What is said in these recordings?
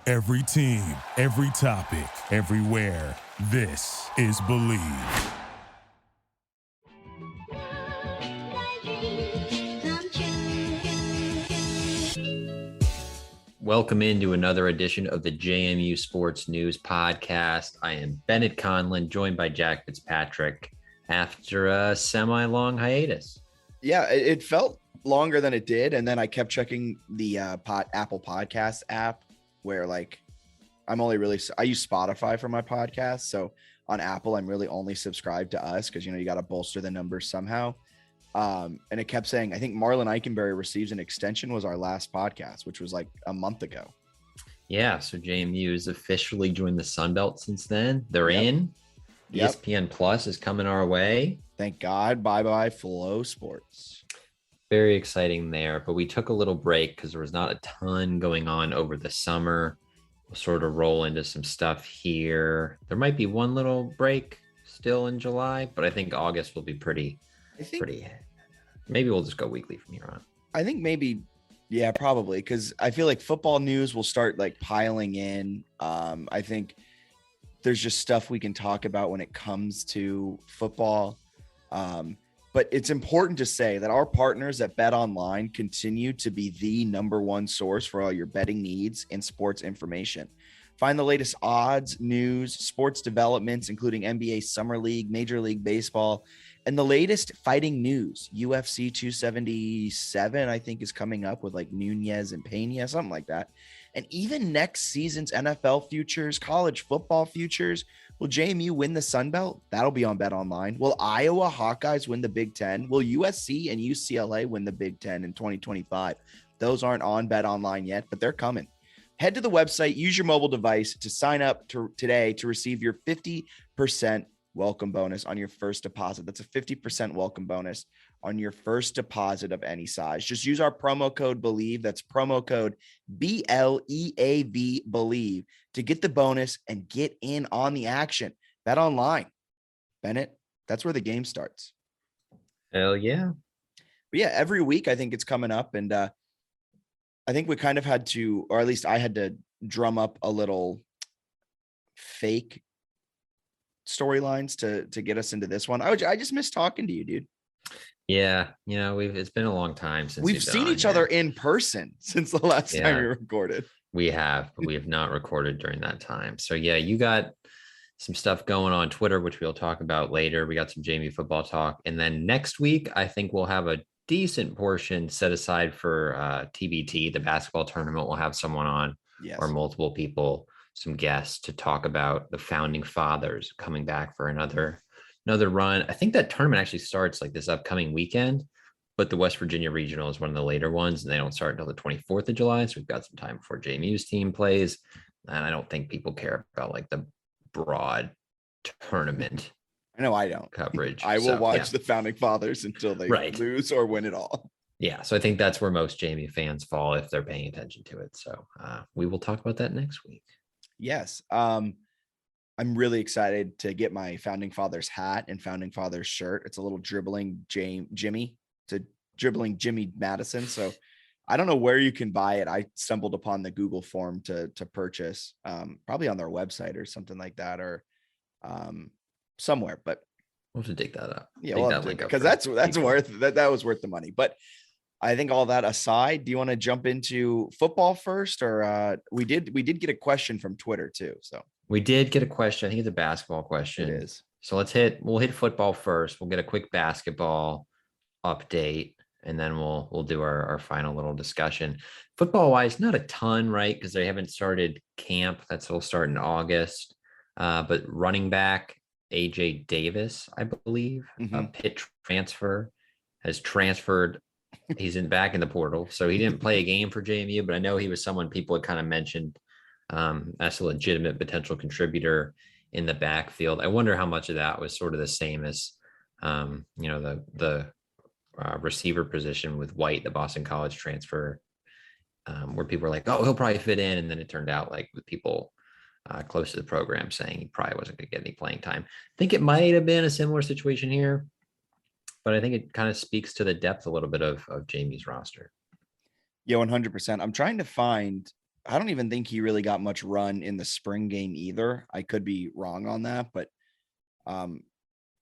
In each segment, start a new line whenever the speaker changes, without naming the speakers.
Every team, every topic, everywhere. This is Believe.
Welcome into another edition of the JMU Sports News Podcast. I am Bennett Conlin, joined by Jack Fitzpatrick after a semi-long hiatus.
Yeah, it felt longer than it did, and then I kept checking the Apple Podcast app, where like I use Spotify for my podcast, so on Apple I'm really only subscribed to us because you got to bolster the numbers somehow. And it kept saying, I think Marlon Eichenberry receives an extension was our last podcast, which was like a month ago.
Yeah, so JMU has officially joined the Sun Belt since then. They're in. ESPN Plus is coming our way.
Thank God. Bye-bye Flow Sports.
Very exciting there, but we took a little break because there was not a ton going on over the summer. We'll sort of roll into some stuff here. There might be one little break still in July, but I think August will be pretty. Maybe we'll just go weekly from here on.
I think maybe, yeah, probably, because I feel like football news will start like piling in. I think there's just stuff we can talk about when it comes to football. But it's important to say that our partners at Bet Online continue to be the number one source for all your betting needs and sports information. Find the latest odds, news, sports developments, including NBA Summer League, Major League Baseball, and the latest fighting news. UFC 277, I think, is coming up with like Nunez and Pena, something like that. And even next season's NFL futures, college football futures. Will JMU win the Sun Belt? That'll be on Bet Online. Will Iowa Hawkeyes win the Big Ten? Will USC and UCLA win the Big Ten in 2025? Those aren't on Bet Online yet, but they're coming. Head to the website, use your mobile device to sign up today to receive your 50% welcome bonus on your first deposit. That's a 50% welcome bonus on your first deposit of any size. Just use our promo code BELIEVE. That's promo code BLEAV, BELIEVE, to get the bonus and get in on the action. Bet Online. Bennett, that's where the game starts.
Hell yeah.
But yeah, every week I think it's coming up, and I think we kind of had to, or at least I had to drum up a little fake storylines to get us into this one. I just miss talking to you, dude.
Yeah, it's been a long time since
we've seen each other in person since the last time we recorded.
We have, but we have not recorded during that time. So yeah, you got some stuff going on Twitter, which we'll talk about later. We got some JMU football talk, and then next week I think we'll have a decent portion set aside for TBT, the basketball tournament. We'll have someone on, or multiple people, some guests, to talk about the founding fathers coming back for another run. I think that tournament actually starts like this upcoming weekend, but the West Virginia Regional is one of the later ones, and they don't start until the 24th of July. So we've got some time before JMU's team plays. And I don't think people care about like the broad tournament.
I know I don't.
Coverage.
I will watch the founding fathers until they lose or win it all.
Yeah. So I think that's where most JMU fans fall if they're paying attention to it. So we will talk about that next week.
Yes. I'm really excited to get my founding fathers hat and founding fathers shirt. It's a little dribbling Jimmy. It's a dribbling Jimmy Madison. So I don't know where you can buy it. I stumbled upon the Google form to purchase, probably on their website or something like that, or somewhere, but
we'll have to dig that up.
Yeah, because that's worth that was worth the money. But I think all that aside, do you want to jump into football first, or we did get a question from Twitter too? So
we did get a question. I think it's a basketball question.
It is.
So we'll hit football first. We'll get a quick basketball update, and then we'll do our final little discussion. Football wise, not a ton, right? Because they haven't started camp. Will start in August. But running back AJ Davis, I believe, a Pitt transfer, has transferred. He's back in the portal. So he didn't play a game for JMU, but I know he was someone people had kind of mentioned as a legitimate potential contributor in the backfield. I wonder how much of that was sort of the same as, the receiver position with White, the Boston College transfer, where people were like, oh, he'll probably fit in. And then it turned out like with people close to the program saying he probably wasn't going to get any playing time. I think it might have been a similar situation here, but I think it kind of speaks to the depth a little bit of JMU's roster.
Yeah, 100%. I'm trying to find I don't even think he really got much run in the spring game either. I could be wrong on that, but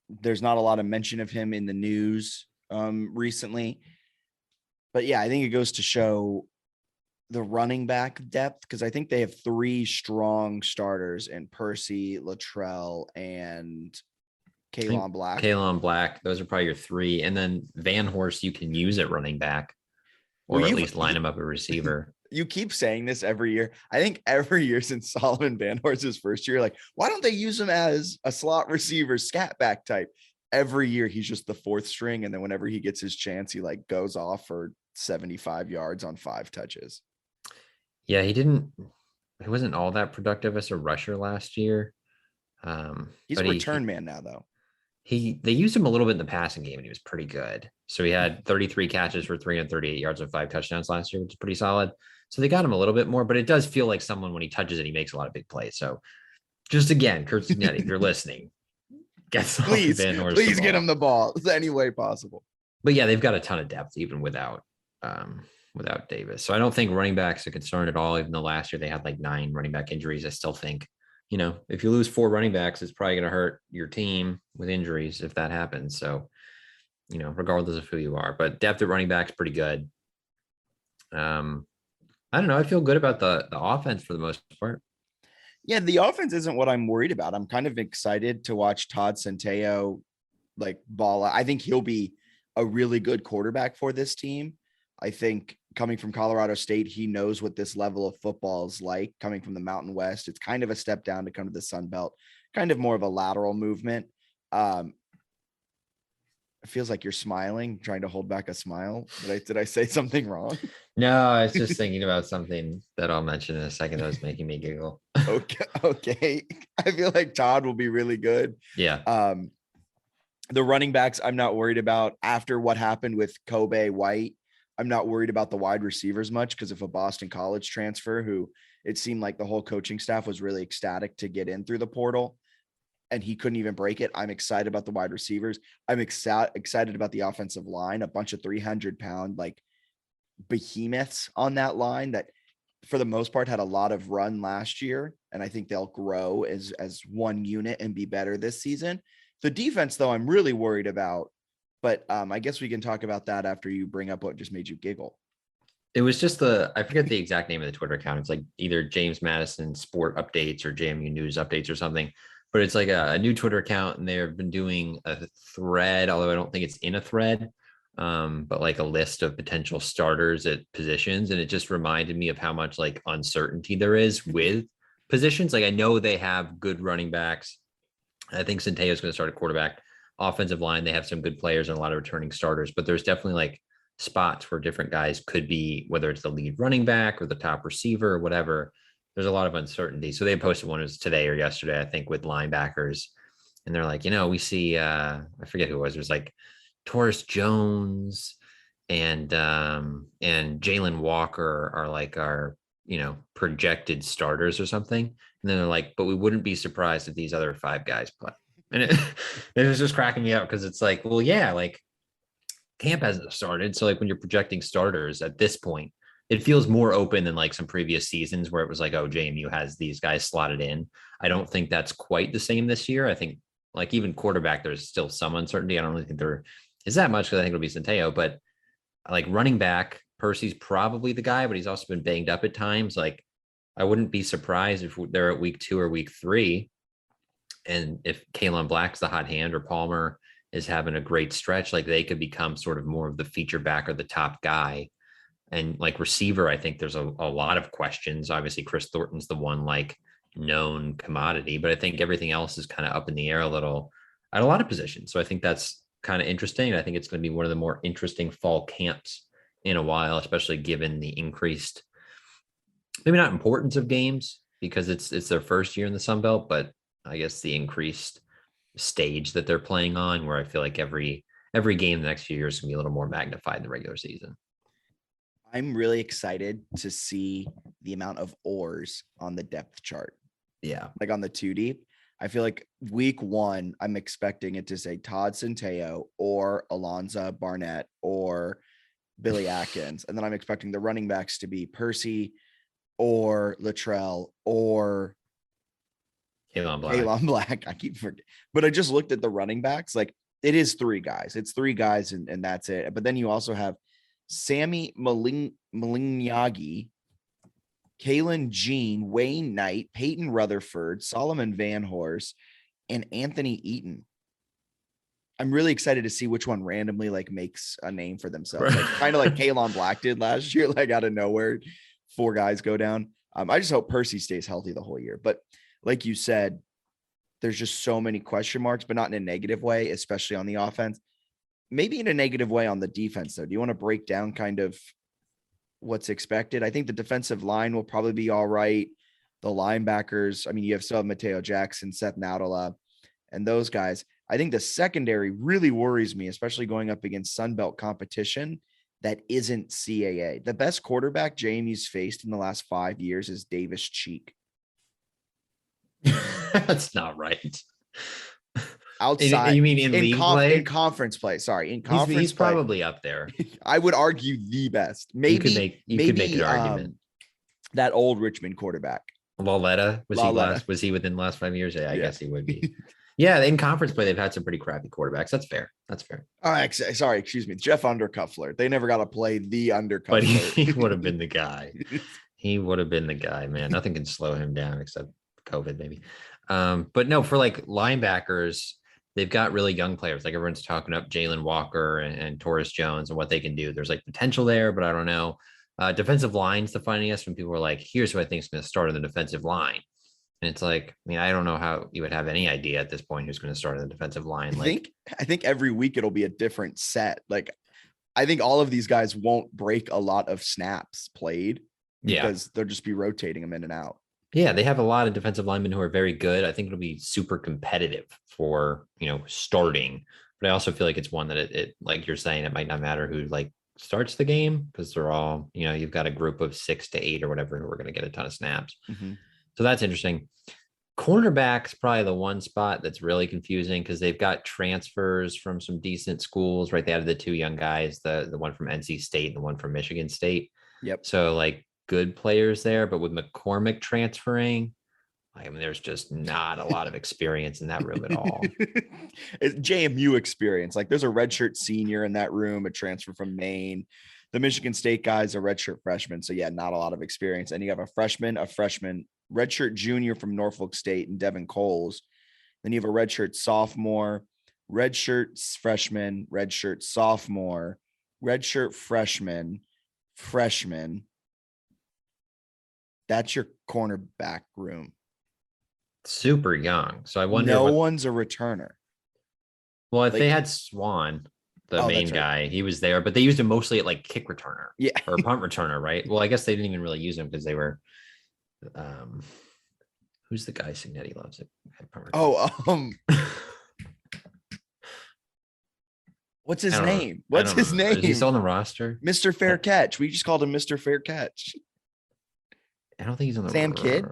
there's not a lot of mention of him in the news recently. But yeah, I think it goes to show the running back depth, because I think they have three strong starters in Percy, Latrell, and
I think
Kalon Black.
Kalon Black, those are probably your three. And then Van Horst, you can use at running back, or
Well,
at least line him up a receiver.
You keep saying this every year. I think every year since Solomon Van Horst's first year, like, why don't they use him as a slot receiver, scat back type? Every year he's just the fourth string, and then whenever he gets his chance, he like goes off for 75 yards on 5 touches.
Yeah, he wasn't all that productive as a rusher last year.
He's
But
a return man now, though.
they used him a little bit in the passing game, and he was pretty good. So he had 33 catches for 338 yards and 5 touchdowns last year, which is pretty solid. So they got him a little bit more, but it does feel like someone, when he touches it, he makes a lot of big plays. So just again, Kurt Signetti, if you're listening,
please get him the ball any way possible.
But yeah, they've got a ton of depth even without Davis. So I don't think running back's a concern at all. Even though last year they had like 9 running back injuries, I still think, if you lose 4 running backs, it's probably going to hurt your team with injuries if that happens. So, regardless of who you are, but depth at running back's pretty good. I don't know. I feel good about the offense for the most part.
Yeah, the offense isn't what I'm worried about. I'm kind of excited to watch Todd Santo like ball. I think he'll be a really good quarterback for this team. I think coming from Colorado State, he knows what this level of football is like. Coming from the Mountain West, it's kind of a step down to come to the Sun Belt, kind of more of a lateral movement. It feels like you're smiling, trying to hold back a smile. Did I say something wrong?
No, I was just thinking about something that I'll mention in a second that was making me giggle.
Okay. I feel like Todd will be really good.
Yeah.
The running backs, I'm not worried about. After what happened with Kobe White, I'm not worried about the wide receivers much because of a Boston College transfer who it seemed like the whole coaching staff was really ecstatic to get in through the portal, and he couldn't even break it. I'm excited about the wide receivers. I'm excited about the offensive line, a bunch of 300-pound like behemoths on that line that for the most part had a lot of run last year. And I think they'll grow as one unit and be better this season. The defense, though, I'm really worried about, but I guess we can talk about that after you bring up what just made you giggle.
It was just I forget the exact name of the Twitter account. It's like either James Madison Sport Updates or JMU News Updates or something, but it's like a new Twitter account, and they've been doing a thread, although I don't think it's in a thread, but like a list of potential starters at positions. And it just reminded me of how much like uncertainty there is with positions. Like I know they have good running backs. I think Centeio is going to start at quarterback. Offensive line, they have some good players and a lot of returning starters, but there's definitely like spots where different guys could be, whether it's the lead running back or the top receiver or whatever. There's a lot of uncertainty. So they posted one, it was today or yesterday, I think, with linebackers. And they're like, we see, I forget who it was. It was like Taurus Jones and Jalen Walker are like our, projected starters or something. And then they're like, but we wouldn't be surprised if these other 5 guys play. And it was just cracking me up because it's like, well, yeah, like camp hasn't started. So like when you're projecting starters at this point, it feels more open than like some previous seasons where it was like, oh, JMU has these guys slotted in. I don't think that's quite the same this year. I think like even quarterback, there's still some uncertainty. I don't really think there is that much because I think it'll be Centeio, but like running back, Percy's probably the guy, but he's also been banged up at times. Like I wouldn't be surprised if they're at week 2 or week 3. And if Kalon Black's the hot hand or Palmer is having a great stretch, like they could become sort of more of the feature back or the top guy. And like receiver, I think there's a lot of questions. Obviously, Chris Thornton's the one like known commodity, but I think everything else is kind of up in the air a little at a lot of positions. So I think that's kind of interesting. I think it's going to be one of the more interesting fall camps in a while, especially given the increased, maybe not importance of games because it's their first year in the Sun Belt, but I guess the increased stage that they're playing on, where I feel like every game the next few years can be a little more magnified in the regular season.
I'm really excited to see the amount of oars on the depth chart.
Yeah.
Like on the 2 deep. I feel like week 1, I'm expecting it to say Todd Santo or Alonzo Barnett or Billy Atkins. And then I'm expecting the running backs to be Percy, or Latrell or Kalon Black. I keep forgetting. But I just looked at the running backs. Like, it is 3 guys. It's 3 guys, and that's it. But then you also have Sammy Malignaggi, Kalen Jean, Wayne Knight, Peyton Rutherford, Solomon Van Horst, and Anthony Eaton. I'm really excited to see which one randomly like makes a name for themselves. Like, kind of like Kalon Black did last year, like out of nowhere, 4 guys go down. I just hope Percy stays healthy the whole year. But like you said, there's just so many question marks, but not in a negative way, especially on the offense. Maybe in a negative way on the defense, though. Do you want to break down kind of what's expected? I think the defensive line will probably be all right. The linebackers, I mean, you have still Mateo Jackson, Seth Nadala, and those guys. I think the secondary really worries me, especially going up against Sunbelt competition that isn't CAA. The best quarterback JMU's faced in the last 5 years is Davis Cheek.
That's not right.
Outside,
you mean in league play?
In conference play? Sorry, in conference.
He's probably up there.
I would argue the best. Maybe
you could make an argument.
That old Richmond quarterback,
Laletta, was he within the last 5 years? Yeah, I guess he would be. Yeah, in conference play, they've had some pretty crappy quarterbacks. That's fair.
Sorry, excuse me. Jeff Undercuffler. They never got to play the Undercuffler.
But he would have been the guy. He would have been the guy, man. Nothing can slow him down except COVID, maybe. But no, for like linebackers, they've got really young players. Like, everyone's talking up Jalen Walker and Taurus Jones and what they can do. There's like potential there, but I don't know. Defensive line's defining us when people are like, here's who I think is going to start on the defensive line. And it's like, I mean, I don't know how you would have any idea at this point who's going to start on the defensive line.
I think every week it'll be a different set. Like, I think all of these guys won't break a lot of snaps played because they'll just be rotating them in and out.
Yeah, they have a lot of defensive linemen who are very good. I think it'll be super competitive for, starting. But I also feel like it's one that it like you're saying, it might not matter who like starts the game because they're all, you've got a group of 6 to 8 or whatever who are going to get a ton of snaps. Mm-hmm. So that's interesting. Cornerback's probably the one spot that's really confusing because they've got transfers from some decent schools, right? They added the 2 young guys, the one from NC State and the one from Michigan State.
Yep.
So like good players there, but with McCormick transferring, I mean, there's just not a lot of experience in that room at all.
It's JMU experience. Like, there's a redshirt senior in that room, a transfer from Maine. The Michigan State guy's a redshirt freshman. So yeah, not a lot of experience. And you have a freshman, redshirt junior from Norfolk State and Devin Coles. Then you have a redshirt sophomore, redshirt freshman, redshirt sophomore, redshirt freshman. That's your cornerback room.
Super young. So I wonder.
No one's a returner.
Well, if they had Swan, the main guy, he was there, but they used him mostly at like kick returner, or punt returner, right? Well, I guess they didn't even really use him because they were. Who's the guy Signetti loves it?
What's his name? What's his name?
Is he still on the roster?
Mr. Fair Catch. We just called him Mr. Fair Catch.
I don't think he's on the
Sam Kidd.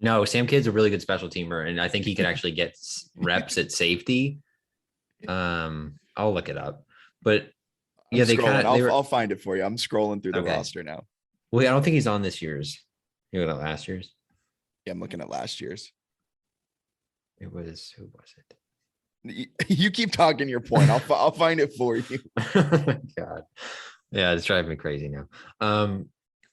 No, Sam Kidd's a really good special teamer, and I think he could actually get reps at safety. I'll look it up, but yeah,
I'll find it for you. I'm scrolling through the roster now.
Well, I don't think he's on this year's. You look at last year's.
Yeah, I'm looking at last year's.
Who was it?
You keep talking your point. I'll find it for you.
God, yeah, it's driving me crazy now.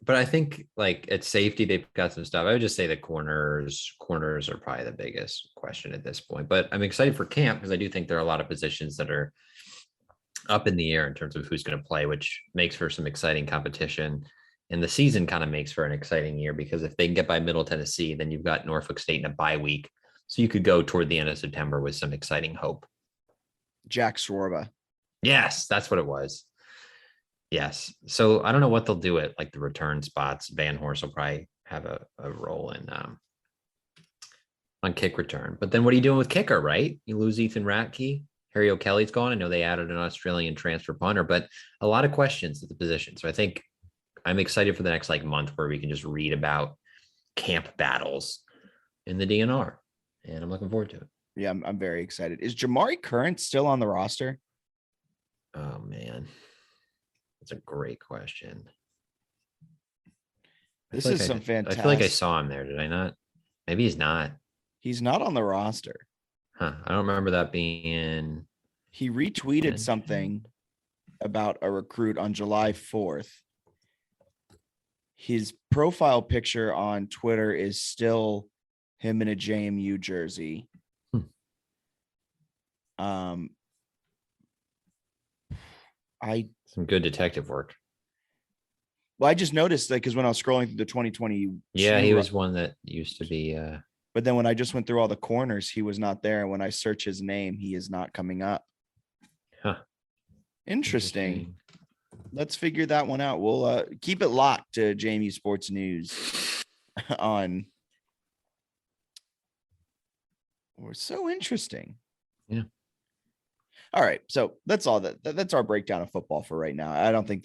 But I think like at safety, they've got some stuff. I would just say the corners are probably the biggest question at this point. But I'm excited for camp because I do think there are a lot of positions that are up in the air in terms of who's going to play, which makes for some exciting competition. And the season kind of makes for an exciting year because if they can get by Middle Tennessee, then you've got Norfolk State in a bye week. So you could go toward the end of September with some exciting hope.
Jack Swarba.
Yes, that's what it was. Yes. So I don't know what they'll do at like the return spots. Van Horst will probably have a role in on kick return. But then what are you doing with kicker, right? You lose Ethan Ratke. Harry O'Kelly's gone. I know they added an Australian transfer punter, but a lot of questions at the position. So I think I'm excited for the next like month where we can just read about camp battles in the DNR. And I'm looking forward to it.
Yeah, I'm very excited. Is Jamari Current still on the roster?
Oh, man. That's a great question.
This is some
I
fantastic.
feel like I saw him there. Did I not? Maybe he's not.
He's not on the roster.
Huh. I don't remember that being.
He retweeted something about a recruit on July 4th. His profile picture on Twitter is still him in a JMU jersey.
Some good detective work.
I just noticed that because when I was scrolling through the 2020,
yeah, he was one that used to be.
But then when I just went through all the corners, he was not there. When I search his name, he is not coming up.
Huh.
Interesting. Let's figure that one out. We'll keep it locked to JMU Sports News on. We're so interesting.
Yeah.
All right. So that's all that's our breakdown of football for right now. I don't think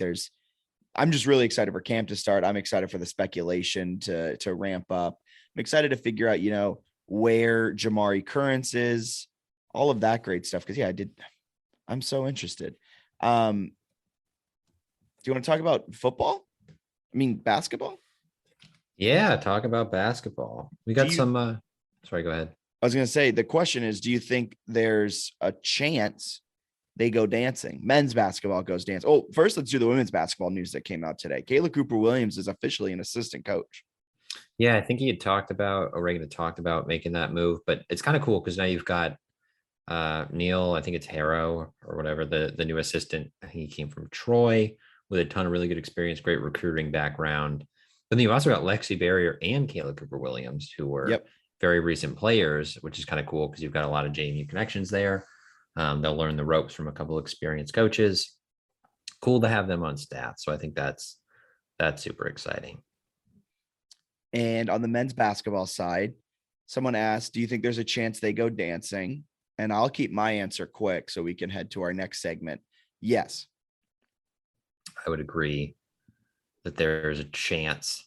I'm just really excited for camp to start. I'm excited for the speculation to ramp up. I'm excited to figure out, where Jamari Currents is, all of that great stuff. Cause I'm so interested. Do you want to talk about football? I mean, basketball?
Yeah. Talk about basketball. We got some, sorry, go ahead.
I was going to say, the question is, do you think there's a chance they go dancing? Men's basketball goes dancing. Oh, first, let's do the women's basketball news that came out today. Kayla Cooper-Williams is officially an assistant coach.
Yeah, I think he had talked about making that move, but it's kind of cool because now you've got Neil, I think it's Harrow or whatever, the new assistant. I think he came from Troy with a ton of really good experience, great recruiting background. But then you also got Lexi Barrier and Kayla Cooper-Williams, who were very recent players, which is kind of cool because you've got a lot of JMU connections there. They'll learn the ropes from a couple of experienced coaches. Cool to have them on staff. So I think that's super exciting.
And on the men's basketball side, someone asked, do you think there's a chance they go dancing? And I'll keep my answer quick so we can head to our next segment. Yes.
I would agree that there's a chance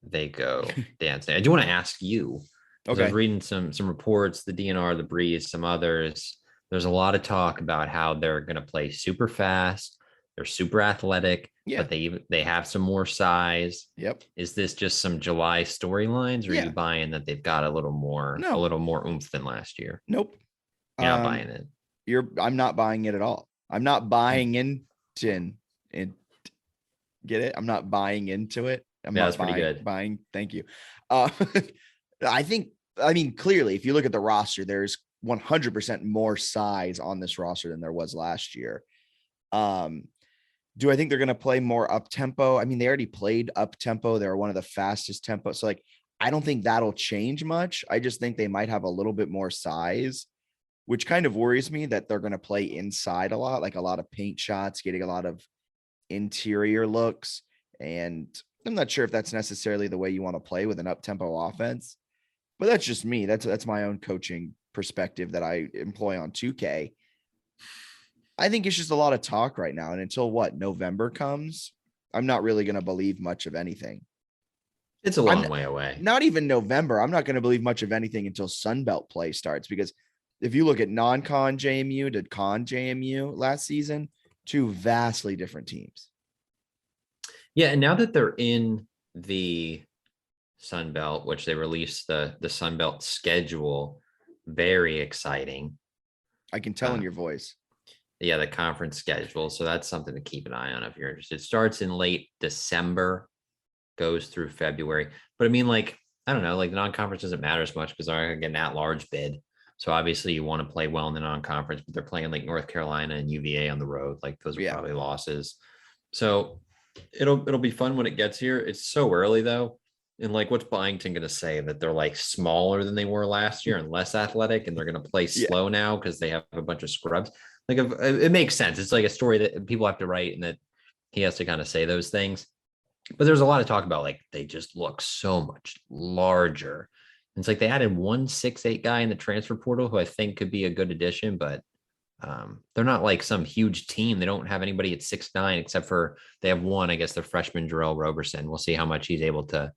they go dancing. I do want to ask you. Okay. I was reading some reports, the DNR, the Breeze, some others. There's a lot of talk about how they're going to play super fast. They're super athletic, but they have some more size.
Yep.
Is this just some July storylines, or are you buying that they've got a little more oomph than last year?
Nope.
You're not buying it.
I'm not buying it at all. I'm not buying into it. Get it? I'm not buying into it.
That's pretty good.
Thank you. I mean, clearly, if you look at the roster, there's 100% more size on this roster than there was last year. Do I think they're going to play more up tempo? I mean, they already played up tempo. They're one of the fastest tempo. So I don't think that'll change much. I just think they might have a little bit more size, which kind of worries me that they're going to play inside a lot, like a lot of paint shots, getting a lot of interior looks. And I'm not sure if that's necessarily the way you want to play with an up tempo offense, but that's just me. That's my own coaching perspective that I employ on 2K. I think it's just a lot of talk right now. And until November comes, I'm not really going to believe much of anything.
It's a long way away.
Not even November. I'm not going to believe much of anything until Sunbelt play starts, because if you look at non-con JMU to con JMU last season, two vastly different teams.
Yeah. And now that they're in the Sunbelt, which they released the Sunbelt schedule, very exciting.
I can tell in your voice.
Yeah, the conference schedule. So that's something to keep an eye on if you're interested. It starts in late December, goes through February. But I mean, I don't know, the non-conference doesn't matter as much because they're going to get an at-large bid. So obviously you want to play well in the non-conference, but they're playing North Carolina and UVA on the road. Those are probably losses. So it'll be fun when it gets here. It's so early though. And what's Byington going to say, that they're smaller than they were last year and less athletic, and they're going to play slow now because they have a bunch of scrubs? It makes sense. It's a story that people have to write, and that he has to kind of say those things. But there's a lot of talk about they just look so much larger. And it's they added 1'6'8" guy in the transfer portal who I think could be a good addition, but they're not some huge team. They don't have anybody at 6'9", except for they have one, I guess, their freshman Jarrell Roberson. We'll see how much he's able to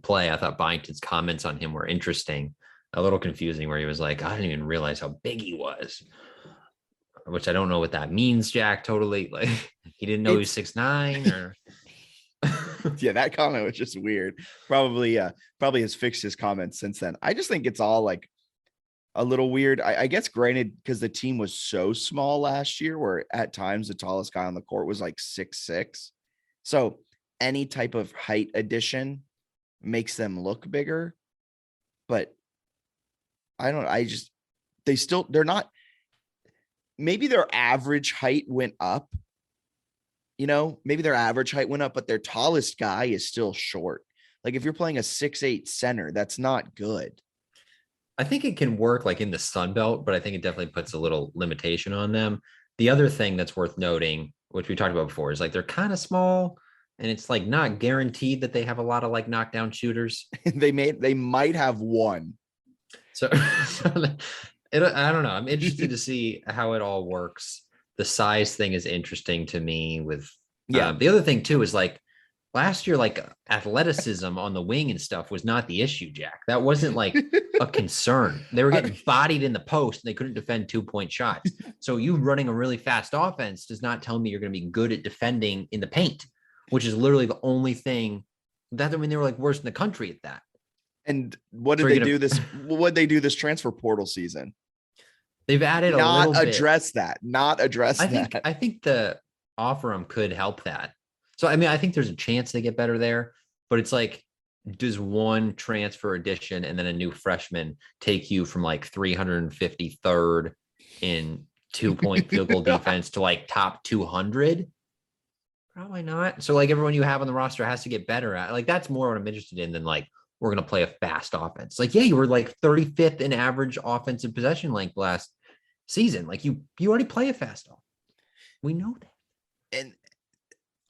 play. I thought Byington's comments on him were interesting, a little confusing, where he was I didn't even realize how big he was, which I don't know what that means, Jack. Totally. He didn't know he was 6'9", or
Yeah, that comment was just weird. Probably has fixed his comments since then. I just think it's all like a little weird. I guess granted, because the team was so small last year, where at times the tallest guy on the court was like 6'6". So any type of height addition makes them look bigger. But they're not, maybe their average height went up. Maybe their average height went up, but their tallest guy is still short. Like if you're playing a 6'8" center, that's not good.
I think it can work like in the Sun Belt, but I think it definitely puts a little limitation on them. The other thing that's worth noting, which we talked about before, is like they're kind of small, and it's like not guaranteed that they have a lot of like knockdown shooters.
They might have one.
So I don't know. I'm interested to see how it all works. The size thing is interesting to me. With the other thing too is like last year, like athleticism on the wing and stuff was not the issue, Jack. That wasn't like a concern. They were getting bodied in the post and they couldn't defend 2-point shots. So you running a really fast offense does not tell me you're going to be good at defending in the paint, which is literally the only thing that, I mean, they were like worse in the country at that.
And what did they do this? What they do this transfer portal season?
They've added a little bit.
Not address that.
I think the offer could help that. So, I mean, I think there's a chance they get better there, but it's like, does one transfer addition and then a new freshman take you from like 353rd in 2-point field goal defense to like top 200? Probably not. So like everyone you have on the roster has to get better at, like, that's more what I'm interested in than like, we're going to play a fast offense. Like, yeah, you were like 35th in average offensive possession length last season. Like you already play a fast offense. We know that.
And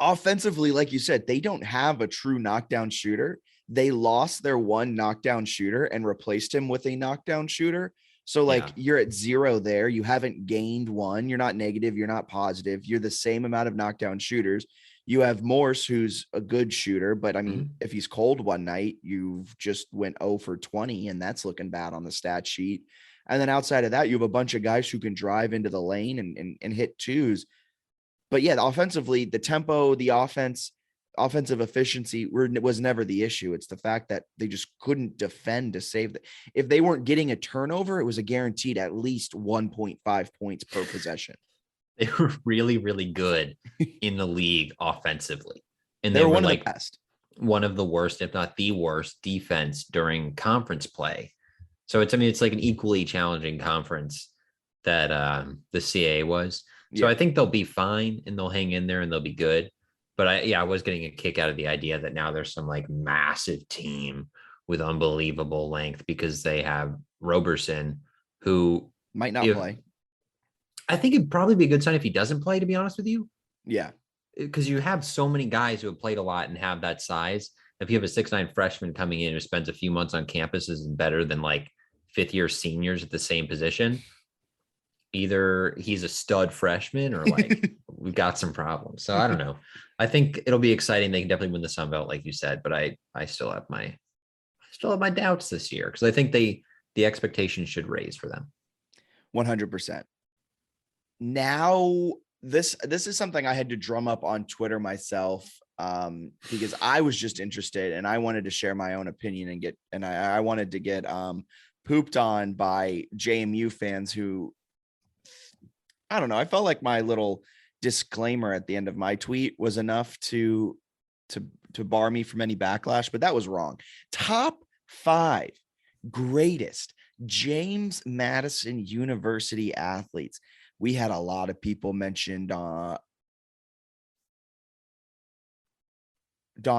offensively, like you said, they don't have a true knockdown shooter. They lost their one knockdown shooter and replaced him with a knockdown shooter. So like you're at 0 there. You haven't gained one. You're not negative. You're not positive. You're the same amount of knockdown shooters. You have Morse, who's a good shooter, but I mean, if he's cold one night, you've just went 0 for 20, and that's looking bad on the stat sheet. And then outside of that, you have a bunch of guys who can drive into the lane and hit twos. But yeah, offensively, the tempo, the offensive efficiency was never the issue. It's the fact that they just couldn't defend to save that. If they weren't getting a turnover, it was a guaranteed at least 1.5 points per possession.
They were really, really good in the league offensively. And
they were
one
of
like
the best.
One of the worst, if not the worst, defense during conference play. So it's like an equally challenging conference that the CAA was. So I think they'll be fine and they'll hang in there and they'll be good. But I was getting a kick out of the idea that now there's some like massive team with unbelievable length because they have Roberson, who
might not play.
I think it'd probably be a good sign if he doesn't play, to be honest with you.
Yeah.
Because you have so many guys who have played a lot and have that size. If you have a 6'9" freshman coming in who spends a few months on campus is better than like 5th-year seniors at the same position, either he's a stud freshman or like we've got some problems. So I don't know. I think it'll be exciting. They can definitely win the Sun Belt, like you said, but I still have my doubts this year because I think the expectations should raise for them.
100%. Now, this is something I had to drum up on Twitter myself because I was just interested and I wanted to share my own opinion and I wanted to get pooped on by JMU fans who, I don't know. I felt like my little disclaimer at the end of my tweet was enough to bar me from any backlash, but that was wrong. Top 5 greatest James Madison University athletes. We had a lot of people mentioned Don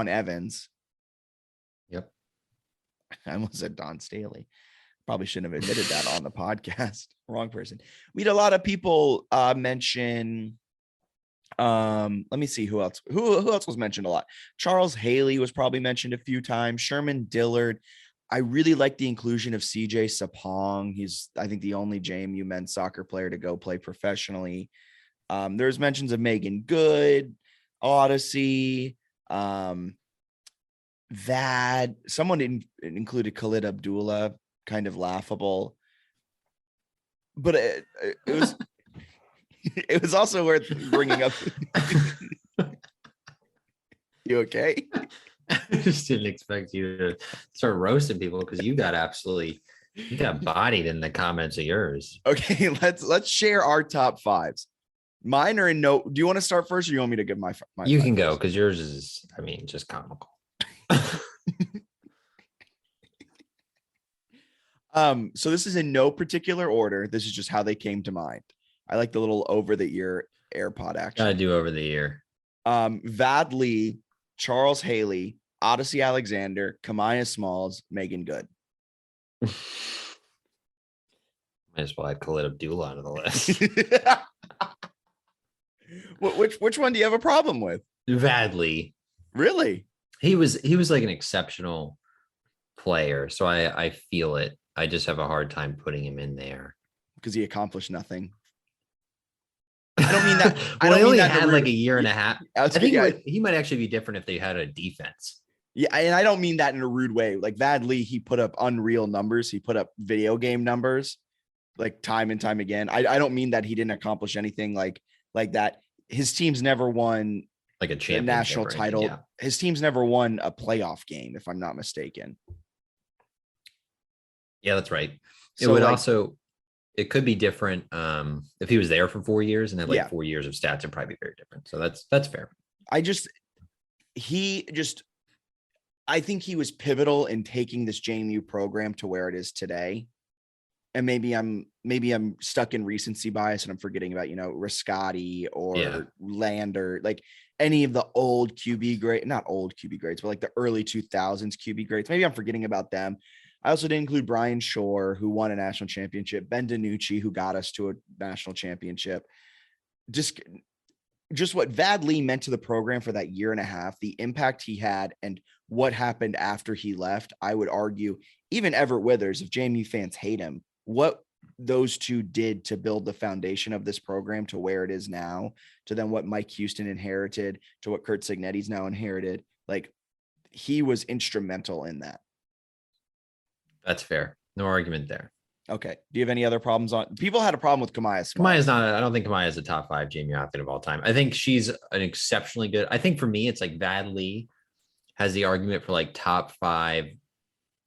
Evans.
Yep.
I almost said Don Staley. Probably shouldn't have admitted that on the podcast. Wrong person. We had a lot of people mention. Let me see who else. Who else was mentioned a lot? Charles Haley was probably mentioned a few times. Sherman Dillard. I really like the inclusion of CJ Sapong. He's, I think, the only JMU men's soccer player to go play professionally. There's mentions of Megan Good, Odyssey, Vad. Someone included Khalid Abdullah, kind of laughable. But it was it was also worth bringing up. You okay?
I just didn't expect you to start roasting people because you got bodied in the comments of yours.
Okay, let's share our top fives. Mine are in no. Do you want to start first, or do you want me to give my?
You
my
can go
first?
because yours is, I mean, just comical.
So this is in no particular order. This is just how they came to mind. I like the little over the ear AirPod
Gotta
action.
do over the year.
Vad Lee, Charles Haley, Odyssey Alexander, Kamaya Smalls, Megan Good.
Might as well add Khalid Abdullah onto the list.
Which one do you have a problem with?
Vad Lee.
Really?
He was like an exceptional player, so I feel it. I just have a hard time putting him in there
Because he accomplished nothing. I don't mean that.
Well,
I don't
he only
mean that
had like a year and a half. I think he might actually be different if they had a defense.
Yeah, and I don't mean that in a rude way. Like Vad Lee, he put up unreal numbers. He put up video game numbers, like time and time again. I don't mean that he didn't accomplish anything like that. His team's never won
Like a
the
championship
national
or anything,
title.
yeah.
His team's never won a playoff game, if I'm not mistaken.
Yeah, that's right. It
So
would
like,
also, it could be different if he was there for 4 years and had like
Yeah.
4 years of stats, it'd probably be very different. So that's fair.
I think he was pivotal in taking this JMU program to where it is today. And maybe I'm stuck in recency bias and I'm forgetting about, Riscotti or
Yeah.
Lander, like any of the old QB grade, not old QB grades, but like the early 2000s QB grades. Maybe I'm forgetting about them. I also didn't include Brian Shore, who won a national championship, Ben DiNucci, who got us to a national championship. Just what Vad Lee meant to the program for that year and a half, the impact he had, and what happened after he left. I would argue even Everett Withers, if JMU fans hate him, what those two did to build the foundation of this program to where it is now, to then what Mike Houston inherited, to what Kurt Signetti's now inherited. Like, he was instrumental in that.
That's fair. No argument there.
Okay. Do you have any other problems on? People had a problem with Kamaya Smalls.
Kamaya's not, I don't think Kamaya is a top 5 JMU athlete of all time. I think she's an exceptionally good. I think for me, it's like Vad Lee has the argument for like top 5.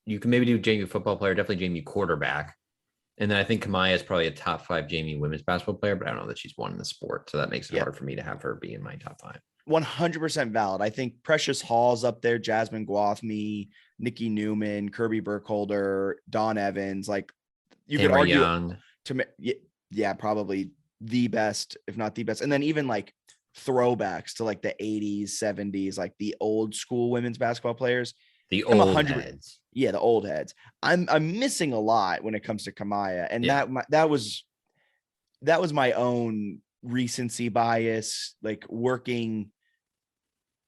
You can maybe do JMU football player, definitely JMU quarterback. And then I think Kamaya is probably a top 5 JMU women's basketball player, but I don't know that she's won in the sport. So that makes it hard for me to have her be in my top 5.
100% valid. I think Precious Hall's up there, Jasmine Gwathmey, Nikki Newman, Kirby Burkholder, Dawn Evans. Like, you could argue
Young.
Probably the best, if not the best. And then even like throwbacks to like the 80s, 70s, like the old school women's basketball players.
The old heads.
Yeah, the old heads. I'm missing a lot when it comes to Kamaya. And that was my own recency bias, like working.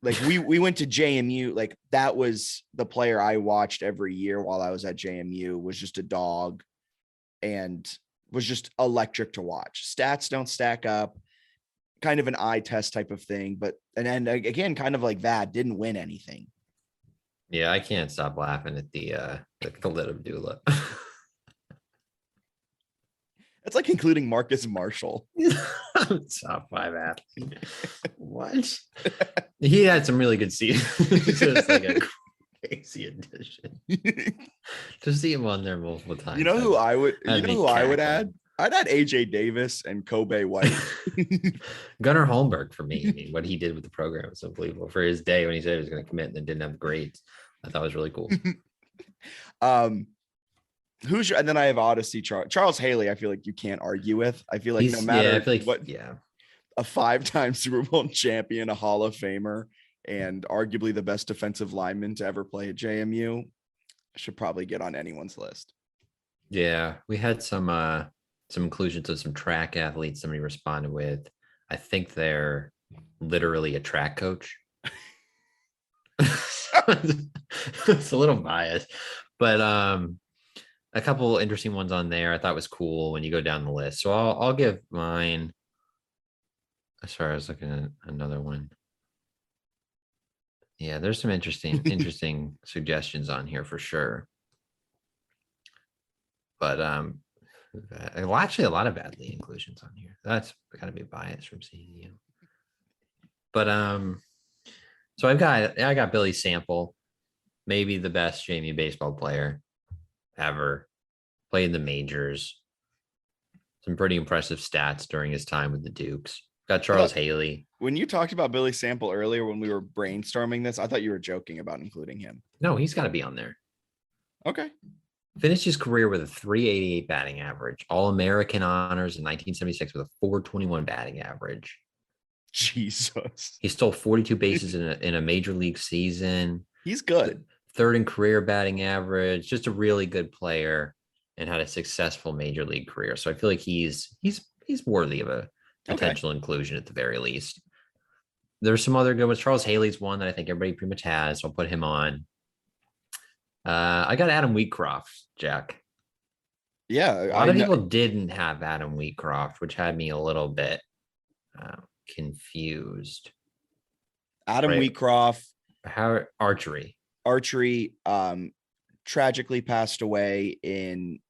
Like we went to JMU, like that was the player I watched every year while I was at JMU, was just a dog and was just electric to watch. Stats don't stack up, kind of an eye test type of thing. But, and then again, kind of like that, didn't win anything.
Yeah, I can't stop laughing at the Khalid Abdullah.
It's like including Marcus Marshall.
Top 5 athlete. What? He had some really good seasons. Just like a crazy addition. To see him on there multiple times.
You know who I would add? I'd add AJ Davis and Kobe White.
Gunnar Holmberg for me. I mean, what he did with the program was unbelievable. For his day when he said he was going to commit and then didn't have grades, I thought it was really cool.
And then I have Odyssey Charles Haley. I feel like you can't argue with. I feel like no matter a 5-time Super Bowl champion, a Hall of Famer, and arguably the best defensive lineman to ever play at JMU, should probably get on anyone's list.
Yeah, we had some inclusions of some track athletes somebody responded with. I think they're literally a track coach. It's a little biased, but a couple interesting ones on there I thought was cool when you go down the list. So I'll give mine. Sorry, I was looking at another one. Yeah, there's some interesting suggestions on here for sure. But well, actually a lot of Vad Lee inclusions on here. That's gotta be a bias from seeing you. But So I got Billy Sample, maybe the best JMU baseball player ever. Played in the majors. Some pretty impressive stats during his time with the Dukes. Got Charles Haley.
When you talked about Billy Sample earlier, when we were brainstorming this, I thought you were joking about including him.
No, he's got to be on there.
Okay.
Finished his career with a 388 batting average, All-American honors in 1976 with a 421 batting average.
Jesus.
He stole 42 bases in a major league season.
He's good.
Third in career batting average, just a really good player and had a successful major league career. So I feel like he's worthy of a potential inclusion at the very least. There's some other good ones. Charles Haley's one that I think everybody pretty much has. So I'll put him on. I got Adam Wheatcroft, Jack.
Yeah.
A lot of people didn't have Adam Wheatcroft, which had me a little bit confused.
Adam Wheatcroft.
How archery.
Tragically passed away in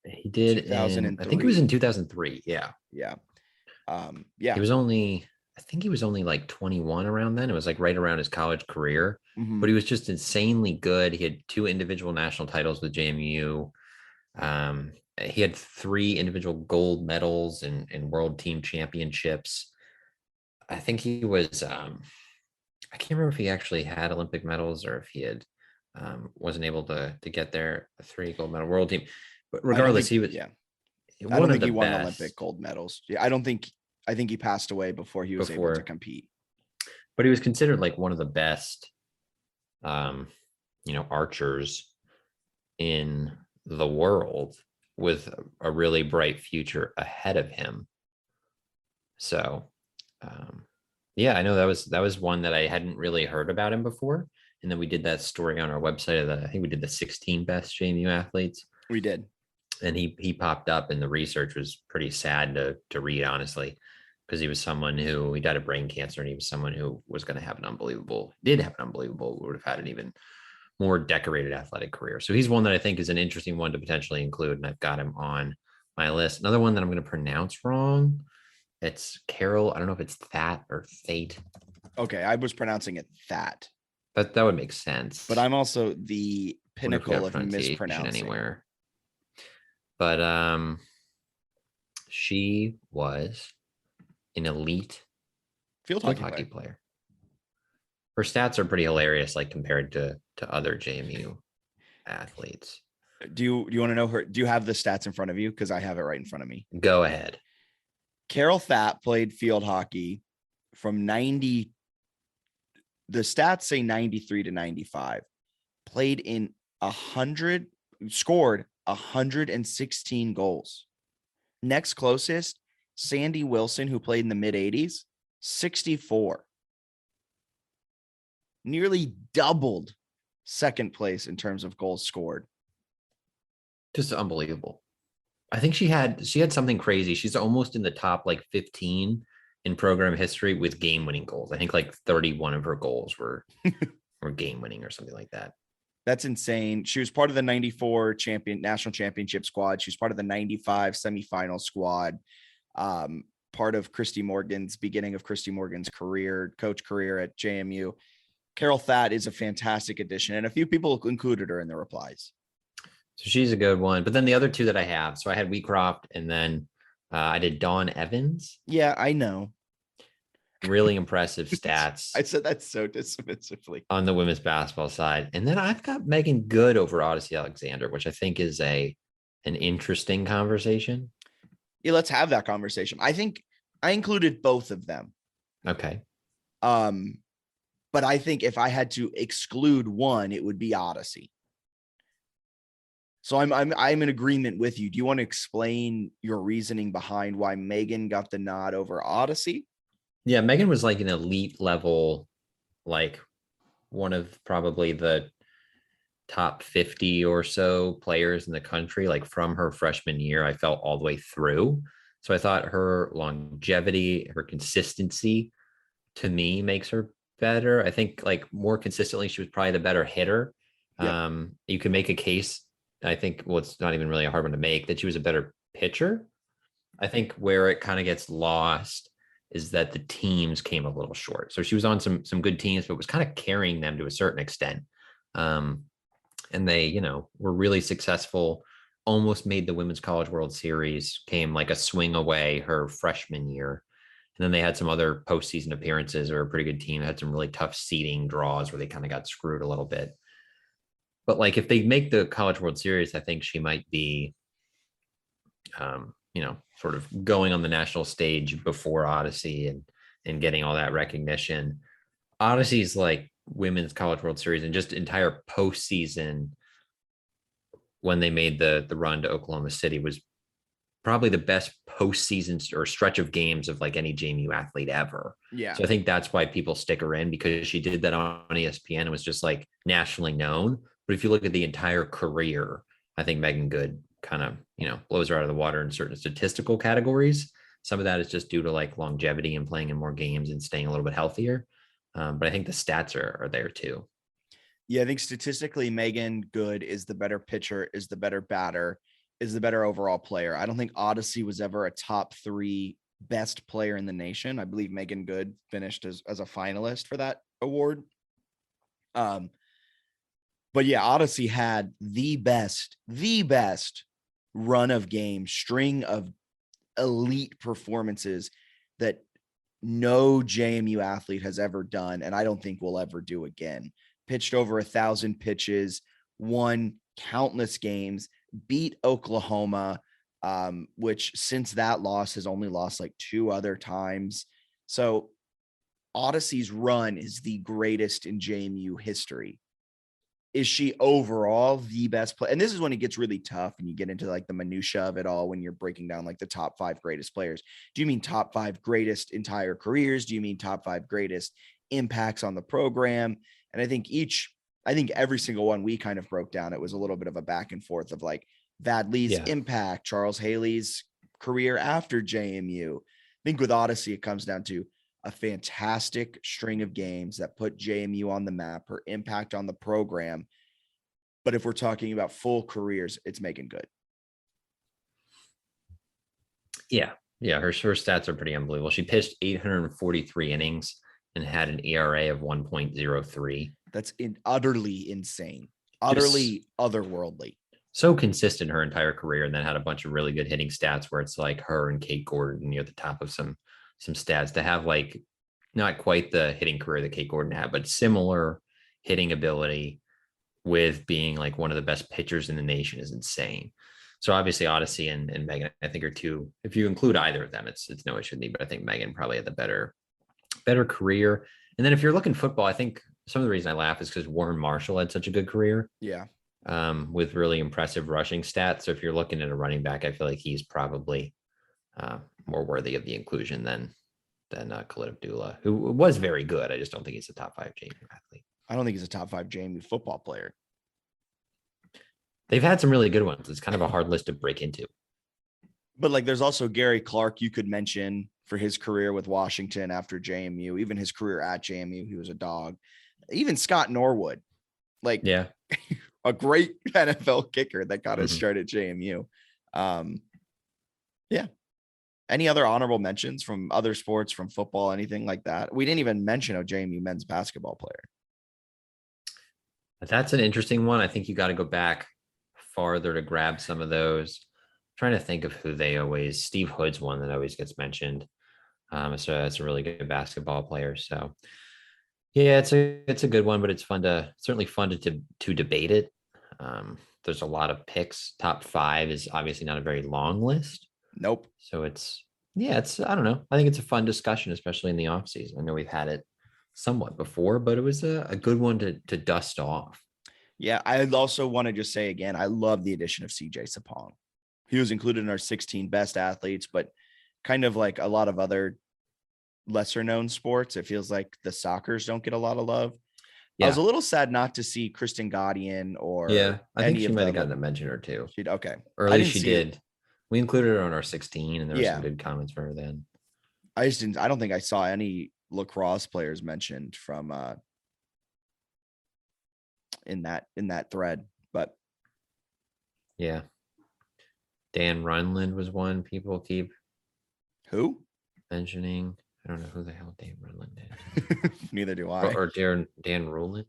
he did 2003. I think it was in 2003. Yeah.
Yeah.
He was only I think he was only like 21 around then. It was like right around his college career, but he was just insanely good. He had 2 individual national titles with JMU. He had 3 individual gold medals and world team championships. I think he was, I can't remember if he actually had Olympic medals or if he had, wasn't able to get there, a 3 gold medal world team. But regardless, he was,
I don't think he won Olympic gold medals. Yeah. I think he passed away before he was able to compete.
But he was considered like one of the best, archers in the world with a really bright future ahead of him. So, I know that was one that I hadn't really heard about him before. And then we did that story on our website. I think we did the 16 best JMU athletes.
We did.
And he popped up, and the research was pretty sad to read, honestly, because he was someone who he died of brain cancer, and he was someone who was going to have would have had an even more decorated athletic career. So he's one that I think is an interesting one to potentially include, and I've got him on my list. Another one that I'm going to pronounce wrong. It's Carol. I don't know if it's That or Fate.
Okay, I was pronouncing it That.
That would make sense.
But I'm also the pinnacle of mispronouncing
anywhere. But she was an elite field hockey player. Her stats are pretty hilarious, like compared to other JMU athletes.
Do you want to know her? Do you have the stats in front of you? Because I have it right in front of me.
Go ahead.
Carol That played field hockey from 90. The stats say 93 to 95. Played in 100, scored 116 goals. Next closest, Sandy Wilson, who played in the mid 80s, 64. Nearly doubled second place in terms of goals scored.
Just unbelievable. I think she had something crazy. She's almost in the top like 15 in program history with game-winning goals. I think like 31 of her goals were game-winning or something like that.
That's insane. She was part of the 94 national championship squad. She was part of the 95 semifinal squad. Part of beginning of Christy Morgan's coach career at JMU. Carol That is a fantastic addition, and a few people included her in the replies.
So she's a good one. But then the other 2 that I have, so I had Wheatcroft, and then I did Dawn Evans.
Yeah, I know.
Really impressive stats.
I said that so dismissively.
On the women's basketball side. And then I've got Megan Good over Odyssey Alexander, which I think is an interesting conversation.
Yeah, let's have that conversation. I think I included both of them.
Okay.
But I think if I had to exclude one, it would be Odyssey. So I'm in agreement with you. Do you want to explain your reasoning behind why Megan got the nod over Odyssey?
Yeah, Megan was like an elite level, like one of probably the top 50 or so players in the country, like from her freshman year, I felt all the way through. So I thought her longevity, her consistency to me makes her better. I think like more consistently, she was probably the better hitter. Yeah. You can make a case. I think, well, it's not even really a hard one to make, that she was a better pitcher. I think where it kind of gets lost is that the teams came a little short. So she was on some good teams, but was kind of carrying them to a certain extent. And they, were really successful, almost made the Women's College World Series, came like a swing away her freshman year. And then they had some other postseason appearances, or a pretty good team, had some really tough seeding draws where they kind of got screwed a little bit. But like, if they make the College World Series, I think she might be, sort of going on the national stage before Odyssey and getting all that recognition. Odyssey's like Women's College World Series and just entire postseason when they made the run to Oklahoma City was probably the best postseason or stretch of games of like any JMU athlete ever.
Yeah.
So I think that's why people stick her in, because she did that on ESPN and was just like nationally known. But if you look at the entire career, I think Megan Good kind of, blows her out of the water in certain statistical categories. Some of that is just due to like longevity and playing in more games and staying a little bit healthier. But I think the stats are there too.
Yeah, I think statistically, Megan Good is the better pitcher, is the better batter, is the better overall player. I don't think Odyssey was ever a top 3 best player in the nation. I believe Megan Good finished as a finalist for that award. But yeah, Odyssey had the best run of games, string of elite performances that no JMU athlete has ever done, and I don't think we'll ever do again. Pitched over 1,000 pitches, won countless games, beat Oklahoma, which since that loss has only lost like 2 other times. So Odyssey's run is the greatest in JMU history. Is she overall the best player? And this is when it gets really tough and you get into like the minutia of it all when you're breaking down like the top 5 greatest players. Do you mean top 5 greatest entire careers? Do you mean top 5 greatest impacts on the program? And I think every single one we kind of broke down, it was a little bit of a back and forth of like Vadal Lee's impact, Charles Haley's career after JMU. I think with Odyssey, it comes down to a fantastic string of games that put JMU on the map, her impact on the program. But if we're talking about full careers, it's Megan Good.
Yeah. Her stats are pretty unbelievable. She pitched 843 innings and had an ERA of 1.03.
That's utterly insane, utterly otherworldly.
So consistent her entire career, and then had a bunch of really good hitting stats where it's like her and Kate Gordon near the top of some stats. To have like not quite the hitting career that Kate Gordon had, but similar hitting ability with being like one of the best pitchers in the nation is insane. So obviously Odyssey and Megan, I think, are two. If you include either of them, it's no issue with me, but I think Megan probably had the better career. And then if you're looking football, I think some of the reason I laugh is because Warren Marshall had such a good career.
Yeah.
With really impressive rushing stats. So if you're looking at a running back, I feel like he's probably more worthy of the inclusion than Khalid Abdullah, who was very good. I just don't think he's a top 5 JMU athlete.
I don't think he's a top 5 JMU football player.
They've had some really good ones. It's kind of a hard list to break into.
But like, there's also Gary Clark you could mention for his career with Washington after JMU, even his career at JMU, he was a dog. Even Scott Norwood, like a great NFL kicker that got his start at JMU. Yeah. Any other honorable mentions from other sports, from football, anything like that? We didn't even mention a JMU men's basketball player.
That's an interesting one. I think you got to go back farther to grab some of those. I'm trying to think of who they always. Steve Hood's one that always gets mentioned. So that's a really good basketball player. So yeah, it's a good one, but it's certainly fun to debate it. There's a lot of picks. Top 5 is obviously not a very long list.
Nope.
So it's I don't know. I think it's a fun discussion, especially in the off season. I know we've had it somewhat before, but it was a good one to dust off.
Yeah. I also want to just say again, I love the addition of CJ Sapong. He was included in our 16 best athletes, but kind of like a lot of other lesser known sports, it feels like the Soccers don't get a lot of love. Yeah. I was a little sad not to see Kristen Gaudian or
I think she might have gotten a mention or two.
Okay.
Or at least she did. We included her on our 16 and there were some good comments for her then.
I don't think I saw any lacrosse players mentioned from in that thread, but
yeah. Dan Runland was one people keep
who
mentioning. I don't know who the hell Dan Ruland is.
Neither do I.
Or Dan Ruland.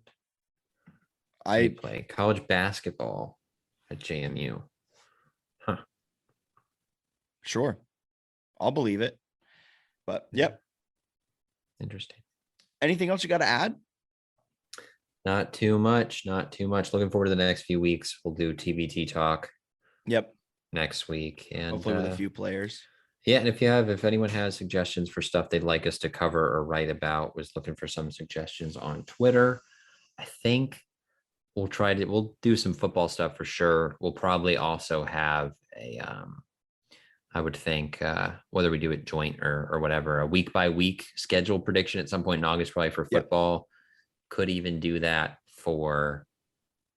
I play college basketball at JMU. Huh.
Sure. I'll believe it. But yep.
Interesting.
Anything else you got to add?
Not too much. Looking forward to the next few weeks. We'll do TBT talk.
Yep.
Next week. And
hopefully with a few players.
Yeah. And if anyone has suggestions for stuff they'd like us to cover or write about, was looking for some suggestions on Twitter. I think we'll do some football stuff for sure. We'll probably also have I would think whether we do it joint or whatever, a week by week schedule prediction at some point in August, probably for football. Yep. Could even do that for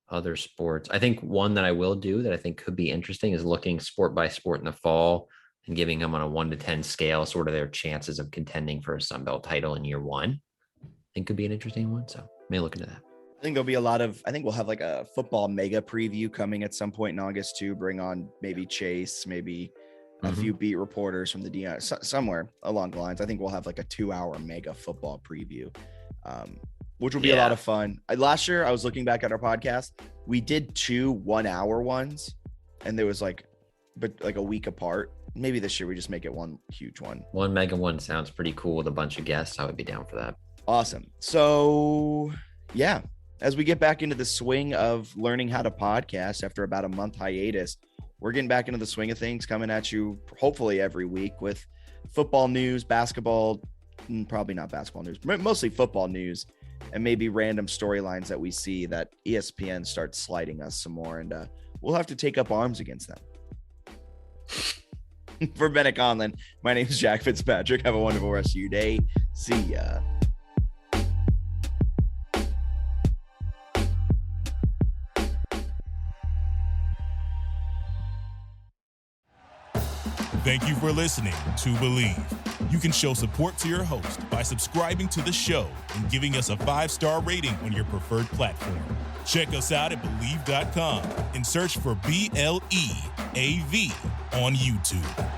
other sports. I think one that I will do that I think could be interesting is looking sport by sport in the fall and giving them on a 1 to 10 scale, sort of their chances of contending for a Sun Belt title in year one. I think could be an interesting one. So may look into that.
I think there'll be I think we'll have like a football mega preview coming at some point in August too. Bring on maybe Chase, maybe a few beat reporters from the DI, somewhere along the lines. I think we'll have like a 2-hour mega football preview, which will be a lot of fun. Last year, I was looking back at our podcast. We did 2 1-hour ones, and there was like a week apart. Maybe this year we just make it one huge one.
One mega one sounds pretty cool with a bunch of guests. I would be down for that.
Awesome. So yeah, as we get back into the swing of learning how to podcast after about a month hiatus, we're getting back into the swing of things, coming at you hopefully every week with football news, basketball, probably not basketball news, mostly football news, and maybe random storylines that we see that ESPN starts sliding us some more, and we'll have to take up arms against them. For Bennett Conlon, my name is Jack Fitzpatrick. Have a wonderful rest of your day. See ya.
Thank you for listening to Believe. You can show support to your host by subscribing to the show and giving us a 5-star rating on your preferred platform. Check us out at Believe.com and search for BLEAV on YouTube.